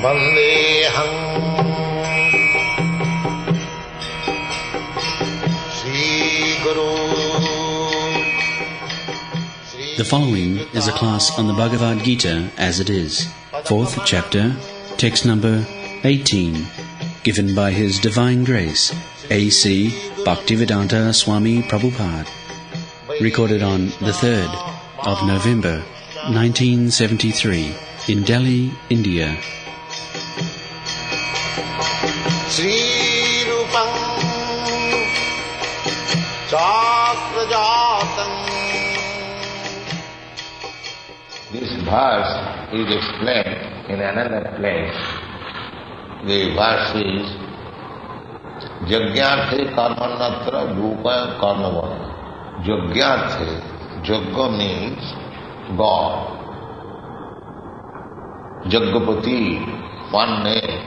Vandeham Sri Guru. The following is a class on the Bhagavad Gita as it is, 4th chapter, text number 18, given by His Divine Grace, A.C. Bhaktivedanta Swami Prabhupada, recorded on the 3rd of November, 1973, in Delhi, India. Sri Rupam Chakrajatam. This verse is explained in another place. The verse is Yajñārthe karmanatra rupa karmavana. Yajñārthe, Yajna means God. Yajnapati, one name.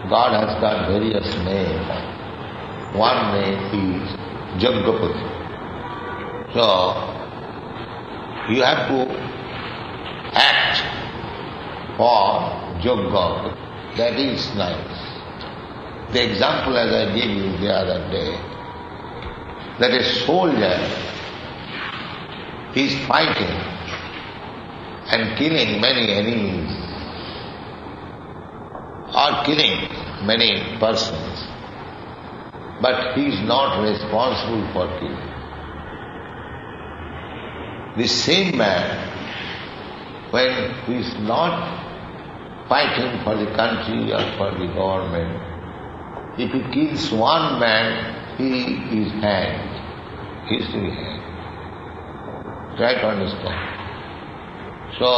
God has got various names. One name is Yajnapati. So, you have to act for Yajna. That is nice. The example as I gave you the other day, that a soldier is fighting and killing many enemies or killing many persons, but he is not responsible for killing. The same man, when he is not fighting for the country or for the government, if he kills one man, he is hanged. He is to be hanged. Try to understand. So,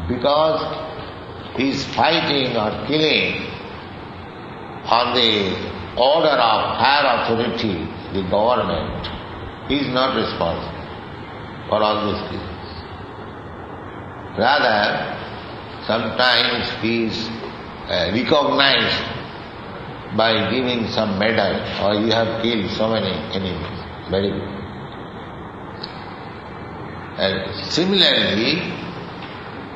because he is fighting or killing on the order of higher authority, the government, he is not responsible for all these things. Rather, sometimes he is recognized by giving some medal, or you have killed so many enemies. Very good. And similarly,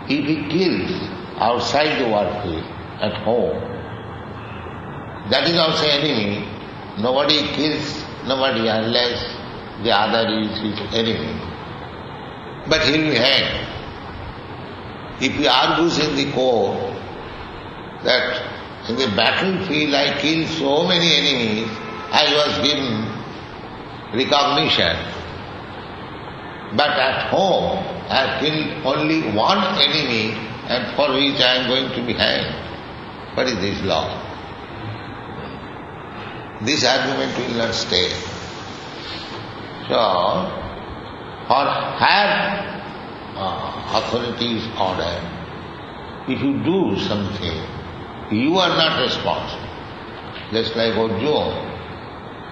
if he kills outside the workplace, at home, that is also enemy. Nobody kills nobody unless the other is his enemy. But he will be hanged. If he argues in the court that in the battlefield I killed so many enemies, I was given recognition. But at home I have killed only one enemy, and for which I am going to be hanged. What is this law? This argument will not stay. So, for higher authorities order, if you do something, you are not responsible. Just like Arjuna.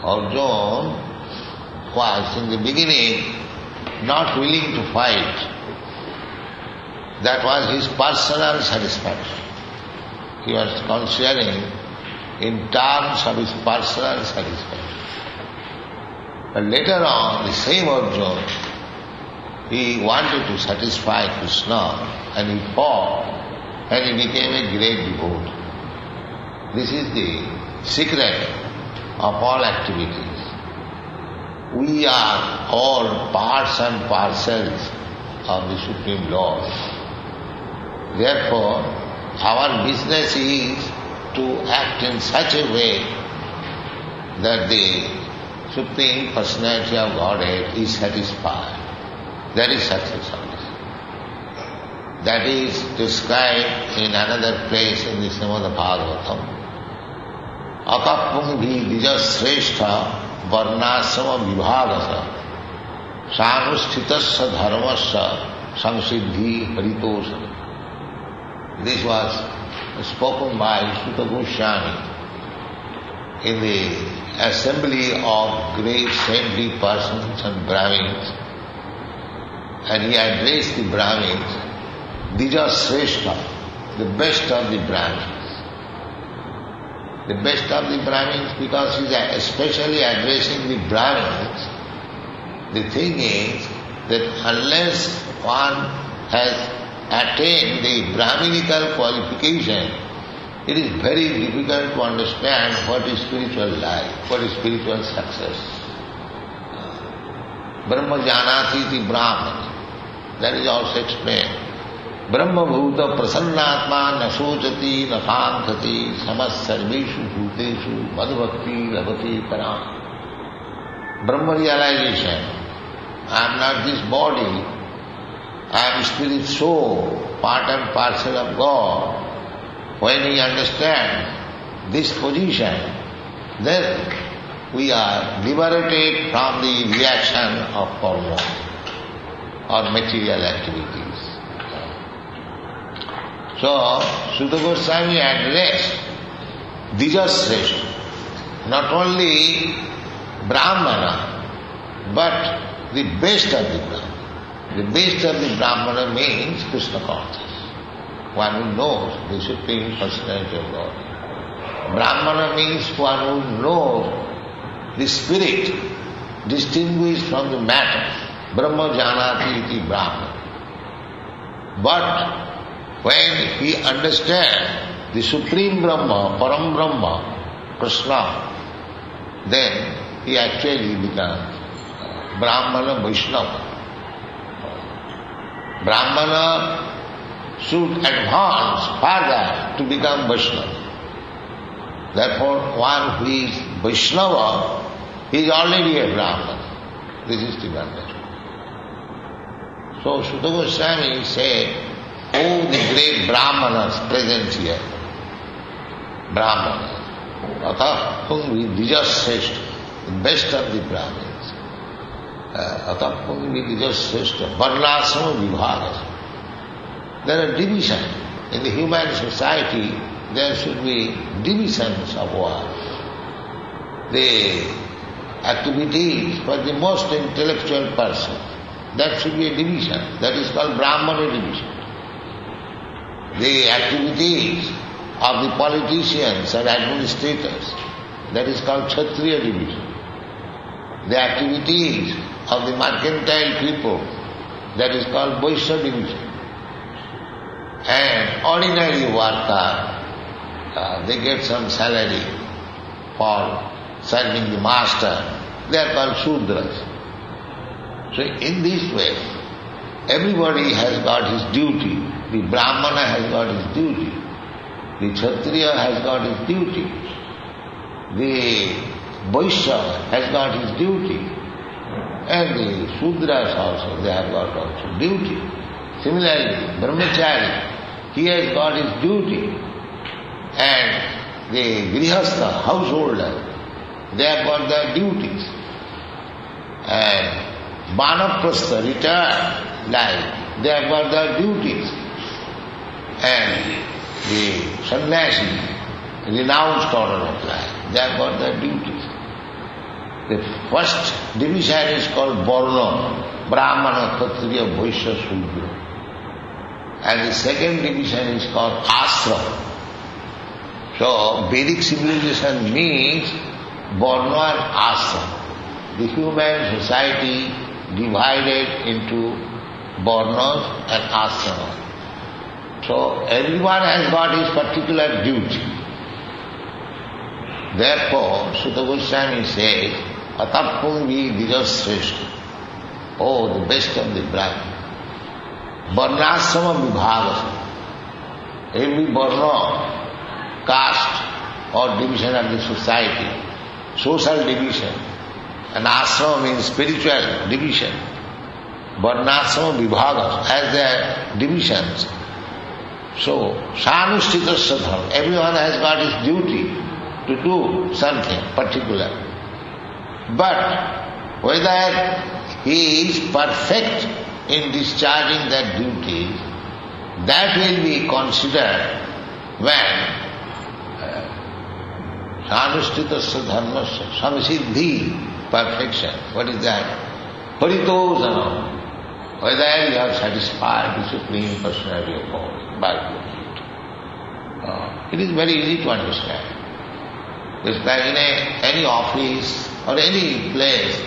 Arjuna was in the beginning not willing to fight. That was his personal satisfaction. He was considering in terms of his personal satisfaction. But later on, the same Arjuna, he wanted to satisfy Krishna, and he fought, and he became a great devotee. This is the secret of all activities. We are all parts and parcels of the Supreme Lord. Therefore, our business is to act in such a way that the Supreme Personality of Godhead is satisfied. That is success of this. That is described in another place in the Srimad Bhagavatam. Akapum bhi dija srestha varnasama vibhagasa sanusthitasya dharmasya samsiddhi haritosana. This was spoken by Sutta Goswami in the assembly of great saintly persons and Brahmins, and he addressed the Brahmins, Dija Srestha, the best of the Brahmins. The best of the Brahmins, because he is especially addressing the Brahmins. The thing is, that unless one has attained the Brahminical qualification, it is very difficult to understand what is spiritual life, what is spiritual success. Brahma janati iti Brahman. That is also explained. Brahma bhuta prasannatma na sochati na kantati samas sarveshu bhuteshu madhvakti lavati param. Brahma realization. I am not this body, I am spirit soul, part and parcel of God. When we understand this position, then we are liberated from the reaction of karma or material activities. So, Sutta Goswami addressed Dijasreshta, not only Brahmana, but the best of the Brahmana. The best of the Brahmana means Krishna consciousness. One who knows the Supreme Personality of God. Brahmana means one who knows the spirit distinguished from the matter. Brahma janati iti Brahman. But when he understands the Supreme Brahma, Param Brahma, Krishna, then he actually becomes Brahmana Vaishnava. Brahmana should advance further to become Vaishnava. Therefore, one who is Vaishnava is already a Brahmana. This is the understanding. So Sutta Goswami said, oh, the great Brahmanas present here. Brahmanas. Atah pungvi dijasreshta, the best of the Brahmins. Atah pungvi dijasreshta, varnasrama vibhagas. There are divisions. In the human society, there should be divisions of work. The activities for the most intellectual person, that should be a division. That is called Brahmana division. The activities of the politicians and administrators, that is called Kshatriya division. The activities of the mercantile people, that is called Vaishya division. And ordinary worker, they get some salary for serving the master. They are called Shudras. So in this way, everybody has got his duty. The Brahmana has got his duty. The Kshatriya has got his duty. The Vaishya has got his duty. And the Shudras also, they have got also duty. Similarly, Brahmachari, he has got his duty. And the Grihastha, householder, they have got their duties. And Vanaprastha, retired life, they have got their duties. And the sannyasi, renounced order of life, they have got their duties. The first division is called Varna, Brahmana, Kshatriya, Vaishya, Shudra. And the second division is called Ashram. So, Vedic civilization means Varna and Ashram. The human society divided into Varnas and Ashramas. So, everyone has got his particular duty. Therefore, Sutta Goswami says, Atapungvi dijasreshta. Oh, the best of the Brahman. Varnasrama vibhagas. Every varna, caste or division of the society, social division, and asrama means spiritual division. Varnasrama vibhagas has their divisions. So, sanusthita dharma, everyone has got his duty to do something particular. But whether he is perfect in discharging that duty, that will be considered when sanusthita dharma samsiddhi, perfection. What is that? Paritosana. Whether you have satisfied the Supreme Personality of God by doing it. It is very easy to understand. Just like in any office or any place,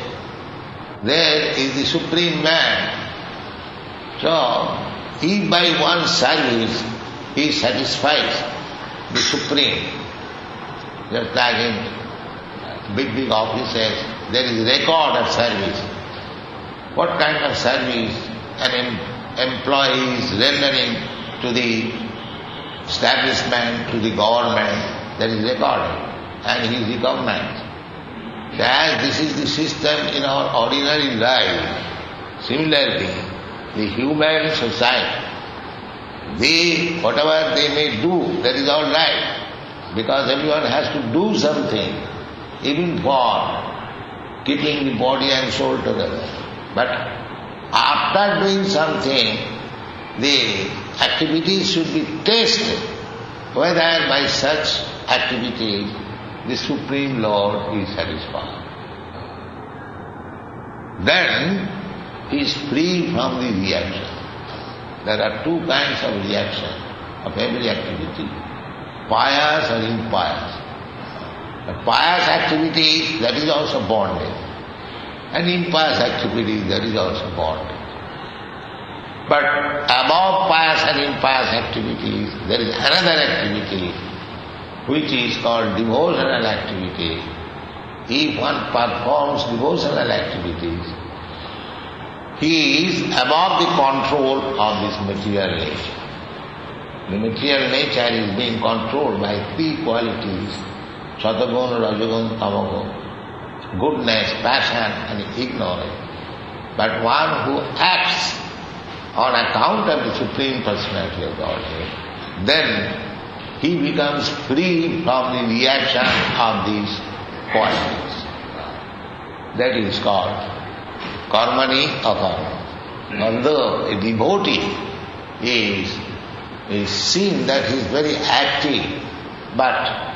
there is the Supreme Man. So, if by one service he satisfies the Supreme, just like in big offices, there is record of service. What kind of service an employee is rendering to the establishment, to the government, that is recorded and he is recognized. As this is the system in our ordinary life, similarly, the human society, whatever they may do, that is all right, because everyone has to do something, even for keeping the body and soul together. But after doing something, the activities should be tested, whether by such activities the Supreme Lord is satisfied. Then he is free from the reaction. There are two kinds of reaction of every activity, pious or impious. The pious activity, that is also bondage, and impious activity, that is also bondage. But above pious and impious activities, there is another activity which is called devotional activity. If one performs devotional activities, he is above the control of this material nature. The material nature is being controlled by three qualities, Satagun, Rajagun, Tamagun, goodness, passion and ignorance. But one who acts on account of the Supreme Personality of Godhead, then he becomes free from the reaction of these qualities. That is called karmani akarma. Although a devotee is seen that he is very active, but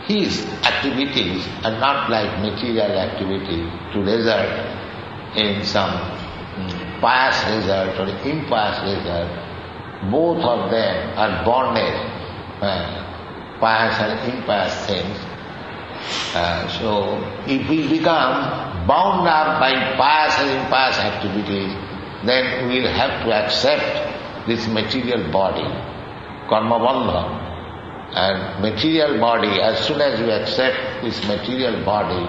his activities are not like material activity to result in some pious result or impious result. Both of them are bonded, pious and impious things. So if we become bound up by pious and impious activities, then we will have to accept this material body, karma bandha. And material body, as soon as you accept this material body,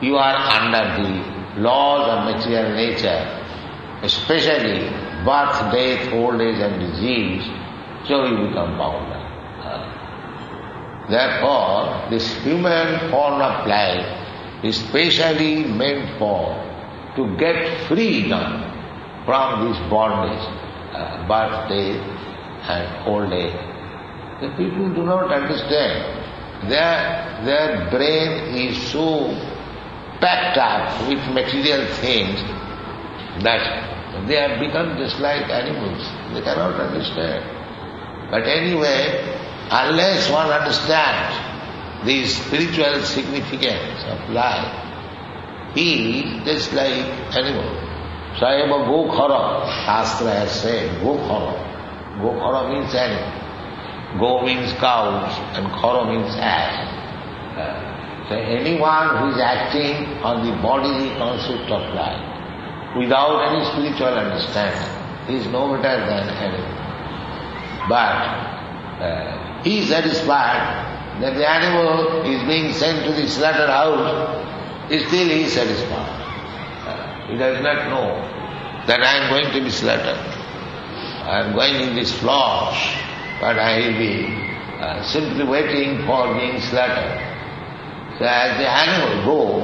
you are under the laws of material nature, especially birth, death, old age and disease, so you become bound up. Therefore, this human form of life is specially meant to get freedom from this bondage, birth, death and old age. The people do not understand. Their brain is so packed up with material things that they have become just like animals. They cannot understand. But anyway, unless one understands the spiritual significance of life, he is just like animal. Sayama Gokhara, Shastra has said, Gokhara. Gokhara means animal. Go means cows and khara means ass. So anyone who is acting on the bodily concept of life without any spiritual understanding is no better than animal. But he is satisfied that the animal is being sent to the slaughterhouse, still he is satisfied. He does not know that I am going to be slaughtered. I am going in this flesh, but I will be simply waiting for being slaughtered. So as the animal go,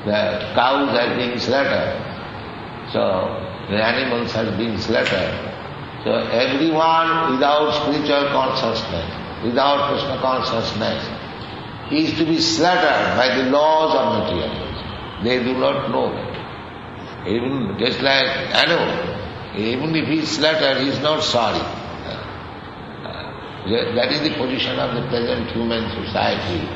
the cows are being slaughtered, so the animals are being slaughtered. So everyone without spiritual consciousness, without Krishna consciousness, is to be slaughtered by the laws of materialism. They do not know it. Even just like animal, even if he is slaughtered, he is not sorry. That is the position of the present human society.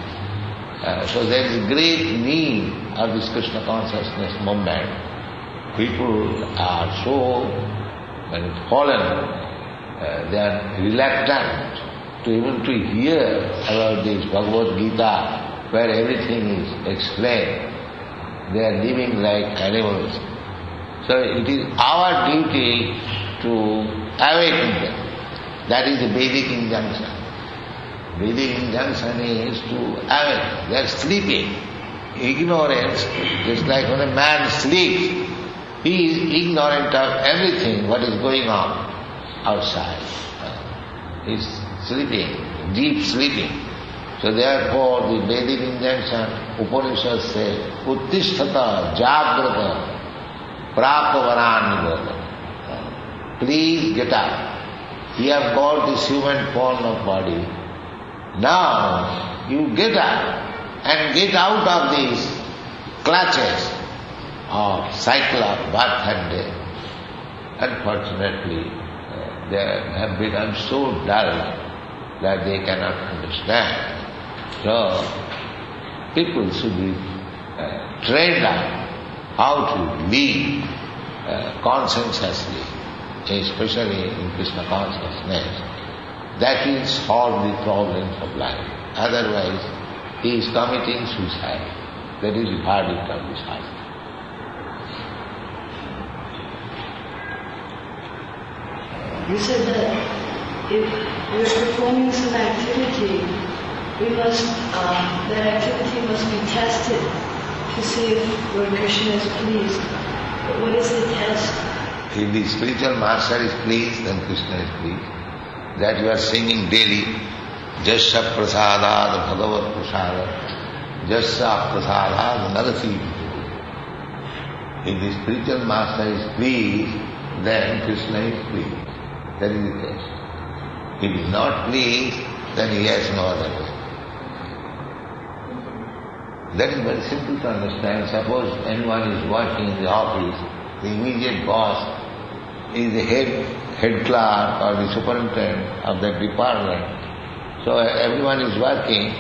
So there is a great need of this Krishna consciousness movement. People are so fallen, they are reluctant to even to hear about this Bhagavad Gita, where everything is explained. They are living like animals. So it is our duty to awaken them. That is the Vedic injunction. Vedic injunction is to awaken. They are sleeping. Ignorance, just like when a man sleeps, he is ignorant of everything what is going on outside. He is sleeping, deep sleeping. So therefore the Vedic injunction, Upanishads say, Uttisthata Jagrata Prapavaran. Please get up. You have got this human form of body. Now you get up and get out of these clutches of cycle of birth and death. Unfortunately, they have become so dull that they cannot understand. So, people should be trained up how to live conscientiously, especially in Krishna consciousness. That will solve the problems of life. Otherwise, he is committing suicide. That is the verdict of the Shastra. You said that if we are performing some activity, that activity must be tested to see if Lord Krishna is pleased. But what is the test? If the spiritual master is pleased, then Krishna is pleased. That you are singing daily, Jasya prasadad bhagavat prasadad, Jasya prasadad narasi. If the spiritual master is pleased, then Krishna is pleased. That is the test. If he is not pleased, then he has no other way. That is very simple to understand. Suppose anyone is working in the office, the immediate boss is the head clerk or the superintendent of that department. So everyone is working.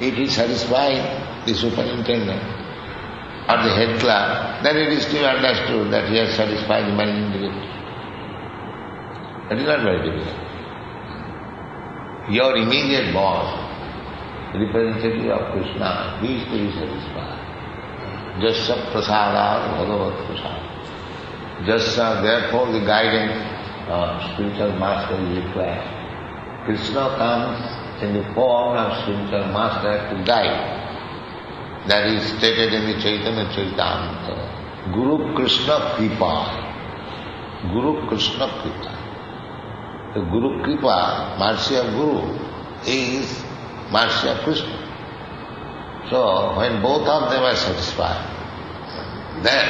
If he satisfies the superintendent or the head clerk, then it is still understood that he has satisfied the managing director. That is not very difficult. Your immediate boss, representative of Krishna, he is to be satisfied. Jasya prasadad bhagavat prasadad. Jasya, therefore the guidance of spiritual master is required. Krishna comes in the form of spiritual master to guide. That is stated in the Chaitanya Charitamrita. Guru Krishna Kripa. Guru Krishna Kripa. The Guru Kripa, mercy of Guru, is mercy of Krishna. So when both of them are satisfied, then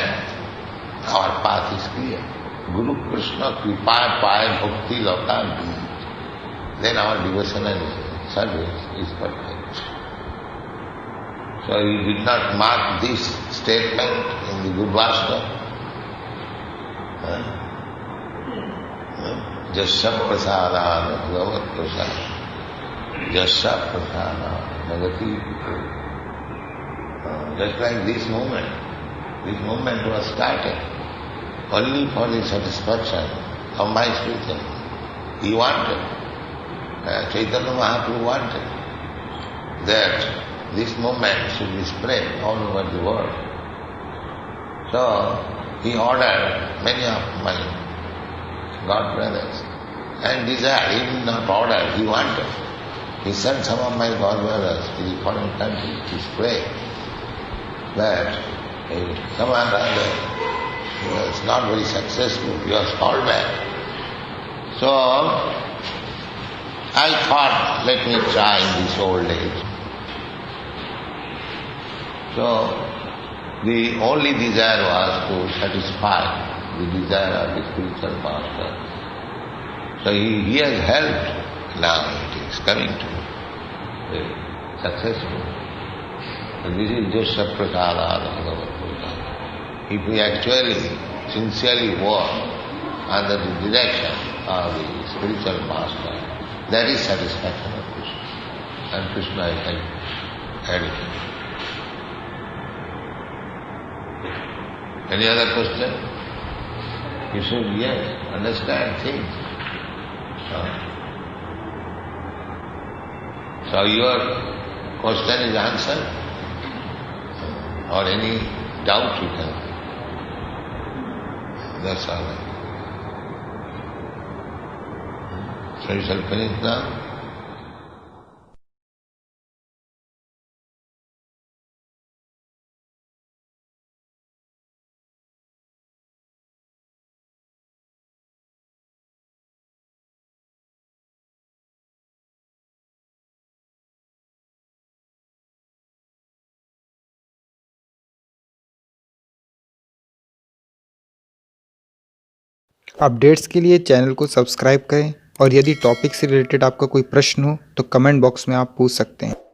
our path is clear. Guru Krishna Kripa Paya Bhakti Loka, then our devotion and service is perfect. So he did not mark this statement in the Gurvashta. Jasya prasadad bhagavat prasadad. Jasya prasadad bhagati. Just like this movement was started only for the satisfaction of my spiritual. He wanted, Chaitanya Mahaprabhu wanted that this movement should be spread all over the world. So he ordered many of my God brothers and desired, he did not order, he wanted. He sent some of my God brothers to the foreign country to spread that someone rather was not very successful, he was called back. So I thought, let me try in this old age. So the only desire was to satisfy the desire of the spiritual master. So he has helped, now it is coming to be successful. And this is just Saprasadad Bhagavat Purusha. If we actually, sincerely work under the direction of the spiritual master, that is satisfaction of Krishna. And Krishna is everything. Any other question? You should, yes, understand things. So your question is answered? Or any doubt you can? That's all. So you shall finish now. Updates के लिए channel को subscribe करें और यदि topic से related आपका कोई प्रश्न हो तो कमेंट बॉक्स में आप पूछ सकते हैं।